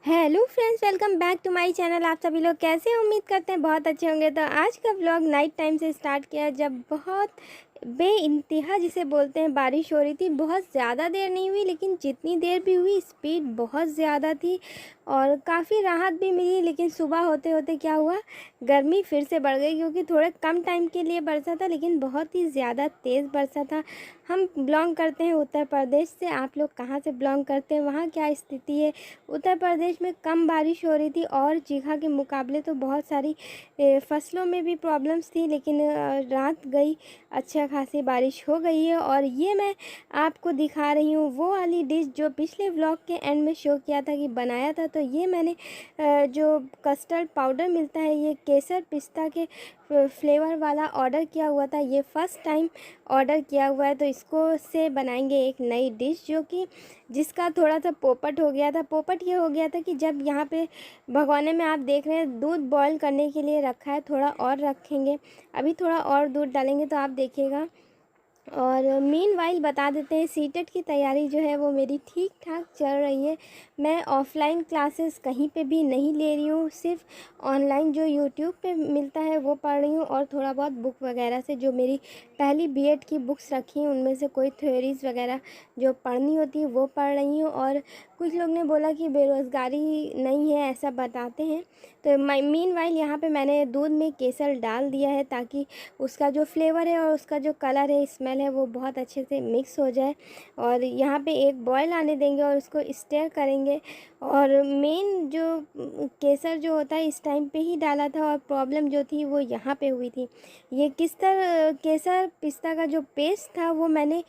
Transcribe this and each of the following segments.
Hello friends, welcome back to my channel. आप सभी लोग कैसे हैं? उम्मीद करते हैं बहुत अच्छे होंगे। तो आज का व्लॉग नाइट टाइम से स्टार्ट किया जब बहुत बेइंतहा जिसे बोलते हैं बारिश हो रही थी। बहुत ज़्यादा देर नहीं हुई, लेकिन जितनी देर भी हुई स्पीड बहुत ज़्यादा थी और काफ़ी राहत भी मिली। लेकिन सुबह होते होते क्या हुआ, गर्मी फिर से बढ़ गई, क्योंकि थोड़े कम टाइम के लिए बरसा था लेकिन बहुत ही ज़्यादा तेज़ बरसा था। हम बिलोंग करते हैं उत्तर प्रदेश से। आप लोग कहाँ से बिलोंग करते हैं, वहाँ क्या स्थिति है? उत्तर प्रदेश में कम बारिश हो रही थी और दीघा के मुकाबले तो बहुत सारी फसलों में भी प्रॉब्लम्स थी, लेकिन रात गई अच्छा खासी बारिश हो गई है। और ये मैं आपको दिखा रही हूँ वो वाली डिश जो पिछले व्लॉग के एंड में शो किया था कि बनाया था। तो ये मैंने जो कस्टर्ड पाउडर मिलता है, ये केसर पिस्ता के फ्लेवर वाला ऑर्डर किया हुआ था। ये फ़र्स्ट टाइम ऑर्डर किया हुआ है। तो इसको से बनाएंगे एक नई डिश जो कि जिसका थोड़ा सा पोपट हो गया था। पोपट ये हो गया था कि जब यहाँ पे भगोने में आप देख रहे हैं दूध बॉईल करने के लिए रखा है, थोड़ा और रखेंगे, अभी थोड़ा और दूध डालेंगे तो आप देखिएगा। और मीनवाइल बता देते हैं, सीटेट की तैयारी जो है वो मेरी ठीक ठाक चल रही है। मैं ऑफ़लाइन क्लासेस कहीं पे भी नहीं ले रही हूँ, सिर्फ ऑनलाइन जो यूट्यूब पे मिलता है वो पढ़ रही हूँ। और थोड़ा बहुत बुक वगैरह से जो मेरी पहली बीएड की बुक्स रखी हैं उनमें से कोई थ्योरीज़ वगैरह जो पढ़नी होती है वो पढ़ रही हूँ। और कुछ लोग ने बोला कि बेरोज़गारी नहीं है, ऐसा बताते हैं। तो मीनवाइल यहाँ पे मैंने दूध में केसर डाल दिया है ताकि उसका जो फ्लेवर है और उसका जो कलर है, स्मेल है, वो बहुत अच्छे से मिक्स हो जाए। और यहाँ पे एक बॉयल आने देंगे और उसको स्टर करेंगे। और मेन जो केसर जो होता है इस टाइम पे ही डाला था, और प्रॉब्लम जो थी वो यहाँ पे हुई थी। ये केसर पिस्ता का जो पेस्ट था वो मैंने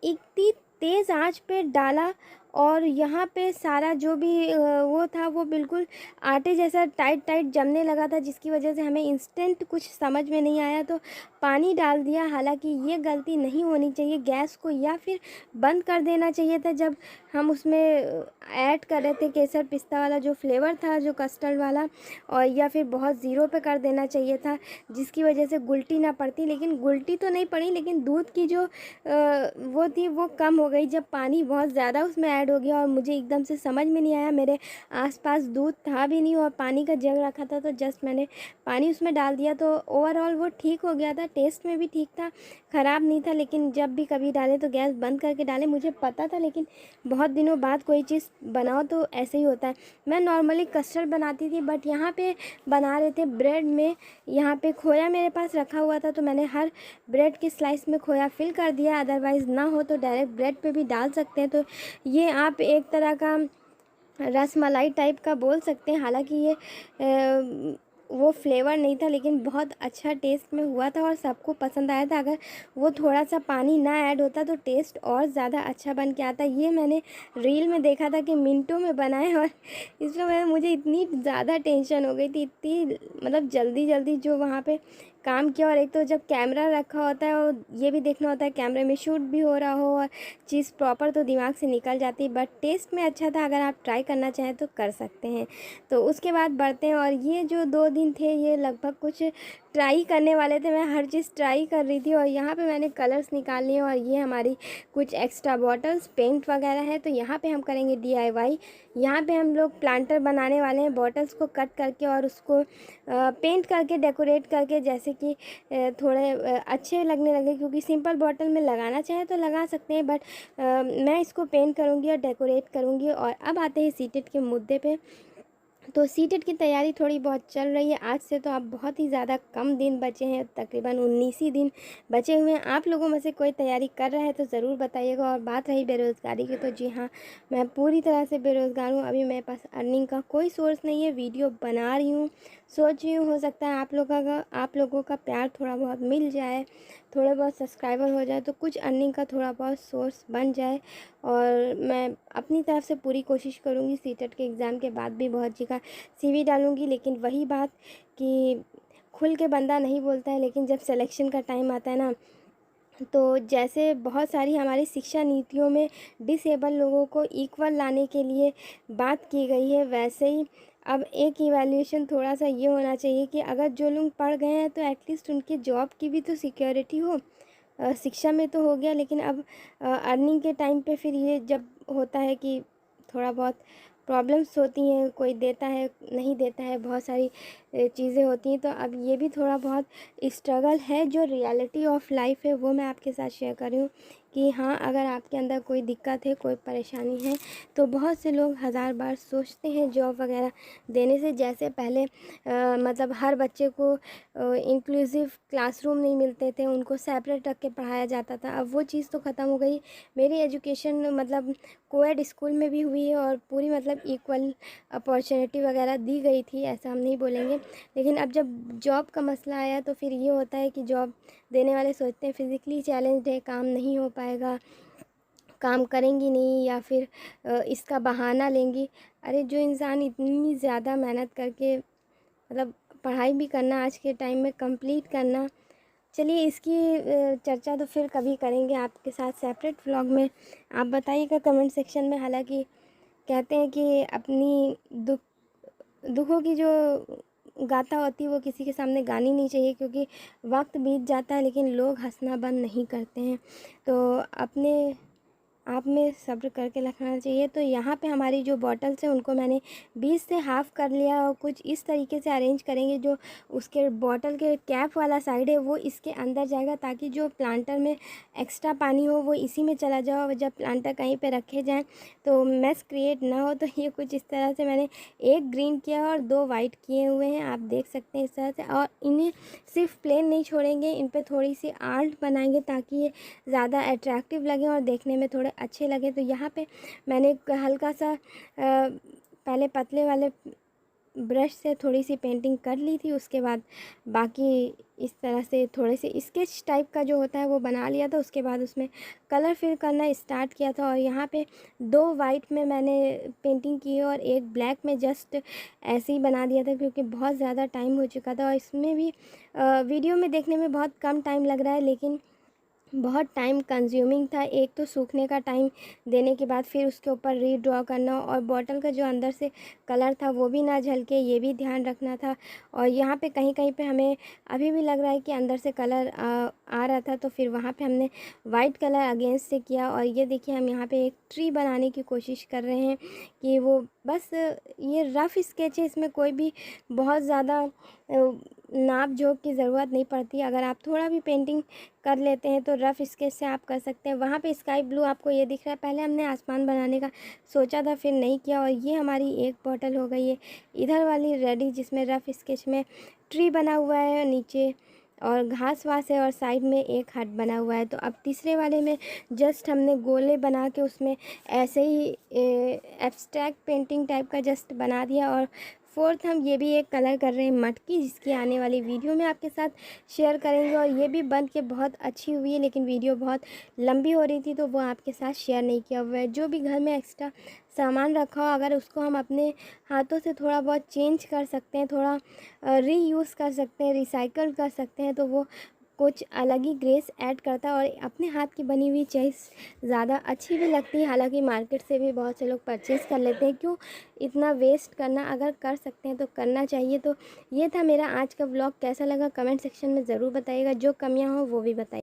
इतनी तेज़ आंच पे डाला और यहाँ पे सारा जो भी वो था वो बिल्कुल आटे जैसा टाइट टाइट जमने लगा था, जिसकी वजह से हमें इंस्टेंट कुछ समझ में नहीं आया तो पानी डाल दिया। हालांकि ये गलती नहीं होनी चाहिए, गैस को या फिर बंद कर देना चाहिए था जब हम उसमें ऐड कर रहे थे केसर पिस्ता वाला जो फ्लेवर था, जो कस्टर्ड वाला। और या फिर बहुत ज़ीरो पे कर देना चाहिए था, जिसकी वजह से गुलटी ना पड़ती। लेकिन गुलटी तो नहीं पड़ी, लेकिन दूध की जो वो थी वो कम हो गई जब पानी बहुत ज़्यादा उसमें ऐड हो गया। और मुझे एकदम से समझ में नहीं आया, मेरे आसपास दूध था भी नहीं और पानी का जग रखा था, तो जस्ट मैंने पानी उसमें डाल दिया। तो ओवरऑल वो ठीक हो गया था, टेस्ट में भी ठीक था, ख़राब नहीं था। लेकिन जब भी कभी डालें तो गैस बंद करके डालें। मुझे पता था, लेकिन बहुत दिनों बाद कोई चीज़ बनाओ तो ऐसे ही होता है। मैं नॉर्मली कस्टर्ड बनाती थी, बट यहाँ पे बना रहे थे ब्रेड में। यहाँ पे खोया मेरे पास रखा हुआ था, तो मैंने हर ब्रेड के स्लाइस में खोया फिल कर दिया। अदरवाइज़ ना हो तो डायरेक्ट ब्रेड पे भी डाल सकते हैं। तो ये आप एक तरह का रसमलाई टाइप का बोल सकते हैं। हालांकि ये वो फ्लेवर नहीं था, लेकिन बहुत अच्छा टेस्ट में हुआ था और सबको पसंद आया था। अगर वो थोड़ा सा पानी ना ऐड होता तो टेस्ट और ज़्यादा अच्छा बन के आता। ये मैंने रील में देखा था कि मिनटों में बनाए, और इसमें मुझे इतनी ज़्यादा टेंशन हो गई थी, इतनी मतलब जल्दी जल्दी जो वहाँ पे काम किया। और एक तो जब कैमरा रखा होता है और ये भी देखना होता है कैमरे में शूट भी हो रहा हो और चीज़ प्रॉपर, तो दिमाग से निकल जाती है। बट टेस्ट में अच्छा था, अगर आप ट्राई करना चाहें तो कर सकते हैं। तो उसके बाद बढ़ते हैं। और ये जो 2 दिन थे ये लगभग कुछ ट्राई करने वाले थे, मैं हर चीज़ ट्राई कर रही थी। और यहाँ पे मैंने कलर्स निकाल लिए और ये हमारी कुछ एक्स्ट्रा बॉटल्स पेंट वगैरह है। तो यहाँ पे हम करेंगे DIY। यहाँ पे हम लोग प्लांटर बनाने वाले हैं, बॉटल्स को कट करके और उसको पेंट करके डेकोरेट करके, जैसे कि थोड़े अच्छे लगने लगे। क्योंकि सिंपल बॉटल में लगाना चाहे तो लगा सकते हैं, बट मैं इसको पेंट करूँगी और डेकोरेट करूँगी। और अब आते हैं सीटेट के मुद्दे पे। तो सीटेट की तैयारी थोड़ी बहुत चल रही है। आज से तो अब बहुत ही ज़्यादा कम दिन बचे हैं, तकरीबन 19 ही दिन बचे हुए हैं। आप लोगों में से कोई तैयारी कर रहा है तो ज़रूर बताइएगा। और बात रही बेरोज़गारी की, तो जी हाँ, मैं पूरी तरह से बेरोज़गार हूँ। अभी मेरे पास अर्निंग का कोई सोर्स नहीं है। वीडियो बना रही हूँ, सोच रही हूँ हो सकता है आप लोगों का प्यार थोड़ा बहुत मिल जाए, थोड़े बहुत सब्सक्राइबर हो जाए तो कुछ अर्निंग का थोड़ा बहुत सोर्स बन जाए। और मैं अपनी तरफ से पूरी कोशिश करूँगी। सीटेट के एग्ज़ाम के बाद भी बहुत जगह CV डालूँगी। लेकिन वही बात कि खुल के बंदा नहीं बोलता है, लेकिन जब सिलेक्शन का टाइम आता है ना, तो जैसे बहुत सारी हमारी शिक्षा नीतियों में डिसेबल लोगों को इक्वल लाने के लिए बात की गई है, वैसे ही अब एक इवैल्यूएशन थोड़ा सा ये होना चाहिए कि अगर जो लोग पढ़ गए हैं तो एटलीस्ट उनके जॉब की भी तो सिक्योरिटी हो। शिक्षा में तो हो गया, लेकिन अब अर्निंग के टाइम पे फिर ये जब होता है कि थोड़ा बहुत प्रॉब्लम्स होती हैं, कोई देता है, नहीं देता है, बहुत सारी चीज़ें होती हैं। तो अब ये भी थोड़ा बहुत स्ट्रगल है, जो रियलिटी ऑफ लाइफ है वो मैं आपके साथ शेयर कर रही हूँ कि हाँ, अगर आपके अंदर कोई दिक्कत है, कोई परेशानी है, तो बहुत से लोग हज़ार बार सोचते हैं जॉब वगैरह देने से। जैसे पहले मतलब हर बच्चे को इंक्लूसिव क्लासरूम नहीं मिलते थे, उनको सेपरेट रख के पढ़ाया जाता था। अब वो चीज़ तो ख़त्म हो गई। मेरी एजुकेशन मतलब कोएड स्कूल में भी हुई है और पूरी मतलब इक्वल अपॉर्चुनिटी वगैरह दी गई थी, ऐसा हम नहीं बोलेंगे। लेकिन अब जब जॉब का मसला आया तो फिर ये होता है कि जॉब देने वाले सोचते हैं फिज़िकली चैलेंज्ड है, काम नहीं हो पाएगा, काम करेंगी नहीं, या फिर इसका बहाना लेंगी। अरे जो इंसान इतनी ज़्यादा मेहनत करके मतलब पढ़ाई भी करना, आज के टाइम में कंप्लीट करना, चलिए इसकी चर्चा तो फिर कभी करेंगे आपके साथ सेपरेट व्लॉग में। आप बताइएगा कमेंट सेक्शन में। हालांकि कहते हैं कि अपनी दुखों की जो गाथा होती है वो किसी के सामने गानी नहीं चाहिए, क्योंकि वक्त बीत जाता है लेकिन लोग हंसना बंद नहीं करते हैं। तो अपने आप में सब्र करके रखना चाहिए। तो यहाँ पे हमारी जो बॉटल्स हैं उनको मैंने 20 से हाफ़ कर लिया, और कुछ इस तरीके से अरेंज करेंगे जो उसके बॉटल के कैप वाला साइड है वो इसके अंदर जाएगा, ताकि जो प्लांटर में एक्स्ट्रा पानी हो वो इसी में चला जाए, और जब प्लांटर कहीं पे रखे जाएँ तो मेस क्रिएट ना हो। तो ये कुछ इस तरह से मैंने एक ग्रीन किया और 2 वाइट किए हुए हैं, आप देख सकते हैं इस तरह से। और इन्हें सिर्फ प्लेन नहीं छोड़ेंगे, इन पर थोड़ी सी आर्ट बनाएंगे ताकि ये ज़्यादा अट्रैक्टिव लगे और देखने में थोड़े अच्छे लगे। तो यहाँ पे मैंने हल्का सा पहले पतले वाले ब्रश से थोड़ी सी पेंटिंग कर ली थी, उसके बाद बाकी इस तरह से थोड़े से स्केच टाइप का जो होता है वो बना लिया था। उसके बाद उसमें कलर फिल करना स्टार्ट किया था, और यहाँ पे 2 वाइट में मैंने पेंटिंग की और एक ब्लैक में जस्ट ऐसे ही बना दिया था, क्योंकि बहुत ज़्यादा टाइम हो चुका था। और इसमें भी वीडियो में देखने में बहुत कम टाइम लग रहा है, लेकिन बहुत टाइम कंज्यूमिंग था। एक तो सूखने का टाइम देने के बाद फिर उसके ऊपर रीड्रॉ करना, और बॉटल का जो अंदर से कलर था वो भी ना झलके, ये भी ध्यान रखना था। और यहाँ पे कहीं कहीं पे हमें अभी भी लग रहा है कि अंदर से कलर आ रहा था, तो फिर वहाँ पे हमने वाइट कलर अगेंस्ट से किया। और ये देखिए हम यहाँ पे एक ट्री बनाने की कोशिश कर रहे हैं कि वो बस ये रफ़ स्केच है, इसमें कोई भी बहुत ज़्यादा नाप जोख की ज़रूरत नहीं पड़ती। अगर आप थोड़ा भी पेंटिंग कर लेते हैं तो रफ़ स्केच से आप कर सकते हैं। वहाँ पे स्काई ब्लू आपको ये दिख रहा है, पहले हमने आसमान बनाने का सोचा था फिर नहीं किया। और ये हमारी एक बॉटल हो गई है। इधर वाली रेडी जिसमें रफ़ स्केच में ट्री बना हुआ है नीचे, और घास वास है, और साइड में एक हट बना हुआ है। तो अब तीसरे वाले में जस्ट हमने गोले बना के उसमें ऐसे ही एब्स्ट्रैक्ट पेंटिंग टाइप का जस्ट बना दिया। और फोर्थ हम ये भी एक कलर कर रहे हैं मटकी, जिसकी आने वाली वीडियो में आपके साथ शेयर करेंगे। और ये भी बन के बहुत अच्छी हुई है, लेकिन वीडियो बहुत लंबी हो रही थी तो वो आपके साथ शेयर नहीं किया हुआ है। जो भी घर में एक्स्ट्रा सामान रखा हो, अगर उसको हम अपने हाथों से थोड़ा बहुत चेंज कर सकते हैं, थोड़ा रीयूज़ कर सकते हैं, रिसाइकल कर सकते हैं, तो वो कुछ अलग ही ग्रेस ऐड करता है। और अपने हाथ की बनी हुई चीज़ ज़्यादा अच्छी भी लगती है। हालांकि मार्केट से भी बहुत से लोग परचेज़ कर लेते हैं, क्यों इतना वेस्ट करना, अगर कर सकते हैं तो करना चाहिए। तो ये था मेरा आज का व्लॉग, कैसा लगा कमेंट सेक्शन में ज़रूर बताइएगा, जो कमियां हो वो भी बताइए।